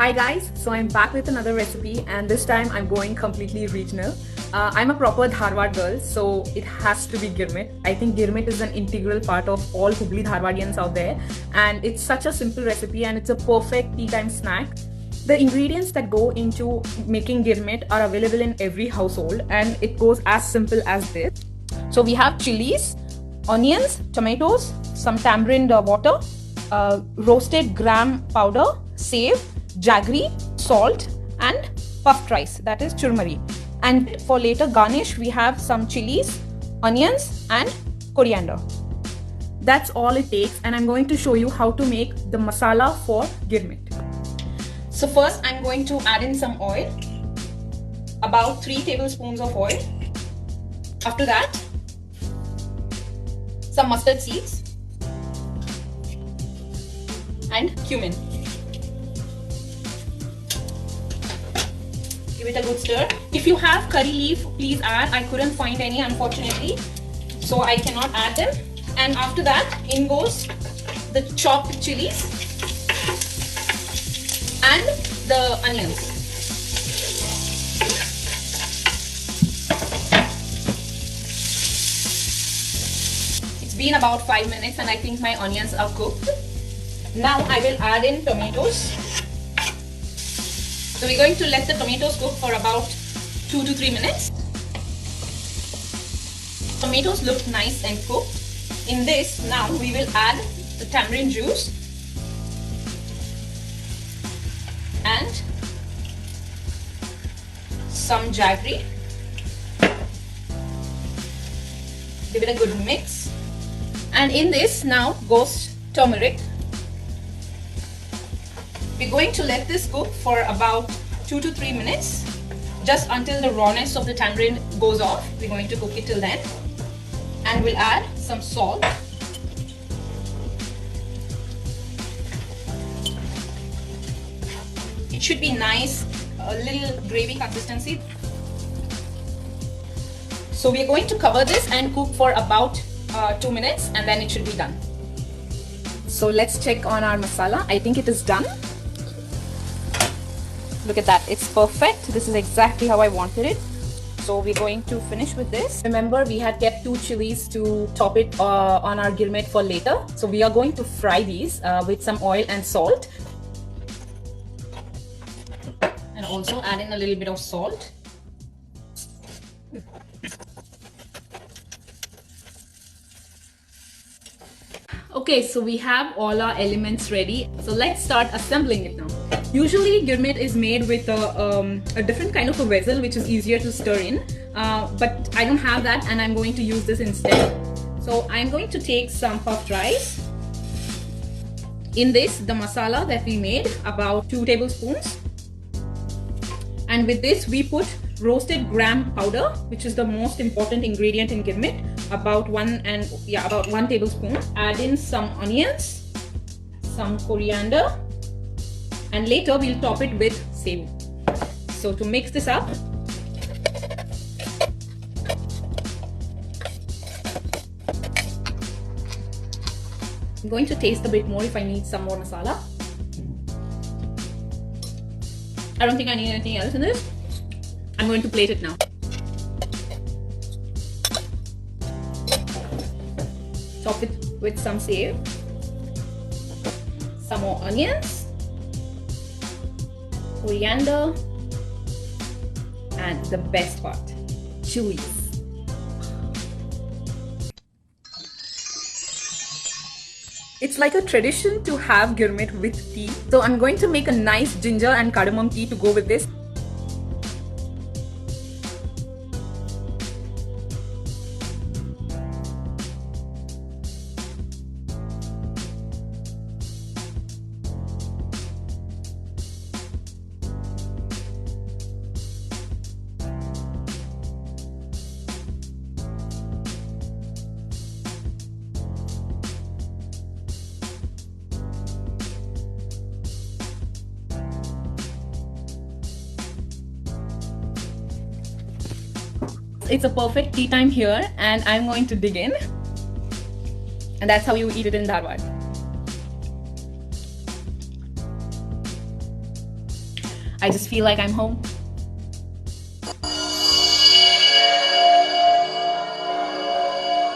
Hi guys, so I'm back with another recipe and this time I'm going completely regional. I'm a proper Dharwad girl, so it has to be girmit. I think girmit is an integral part of all Hubli Dharwadians out there, and it's such a simple recipe and it's a perfect tea time snack. The ingredients that go into making girmit are available in every household and it goes as simple as this. So we have chilies, onions, tomatoes, some tamarind water, roasted gram powder, save, jaggery, salt and puffed rice, that is churmari. And for later garnish we have some chilies, onions and coriander. That's all it takes, and I'm going to show you how to make the masala for girmit. So first I'm going to add in some oil, about 3 tablespoons of oil. After that, some mustard seeds and cumin. Give it a good stir. If you have curry leaf, please add. I couldn't find any unfortunately, so I cannot add them. And after that, in goes the chopped chilies and the onions. It's been about 5 minutes and I think my onions are cooked. Now I will add in tomatoes. So we're going to let the tomatoes cook for about 2 to 3 minutes. Tomatoes look nice and cooked. In this, now we will add the tamarind juice and some jaggery. Give it a good mix. And in this now goes turmeric. We're going to let this cook for about 2 to 3 minutes, just until the rawness of the tamarind goes off. We're going to cook it till then. And we'll add some salt. It should be nice, a little gravy consistency. So we're going to cover this and cook for about 2 minutes and then it should be done. So let's check on our masala. I think it is done. Look at that, it's perfect. This is exactly how I wanted it. So we're going to finish with this. Remember, we had kept 2 chilies to top it on our girmit for later. So we are going to fry these with some oil and salt. And also add in a little bit of salt. Okay, so we have all our elements ready. So let's start assembling it now. Usually girmit is made with a different kind of a vessel which is easier to stir in, but I don't have that and I'm going to use this instead. So I'm going to take some puffed rice. In this, the masala that we made, about 2 tablespoons. And with this we put roasted gram powder, which is the most important ingredient in girmit, about 1 tablespoon. Add in some onions, some coriander, and later we'll top it with save. So to mix this up, I'm going to taste a bit more if I need some more masala. I don't think I need anything else in this. I'm going to plate it now. Top it with some save, some more onions, coriander, and the best part, chilies. It's like a tradition to have girmit with tea. So I'm going to make a nice ginger and cardamom tea to go with this. It's a perfect tea time here and I'm going to dig in. And that's how you eat it in Dharwad. I just feel like I'm home.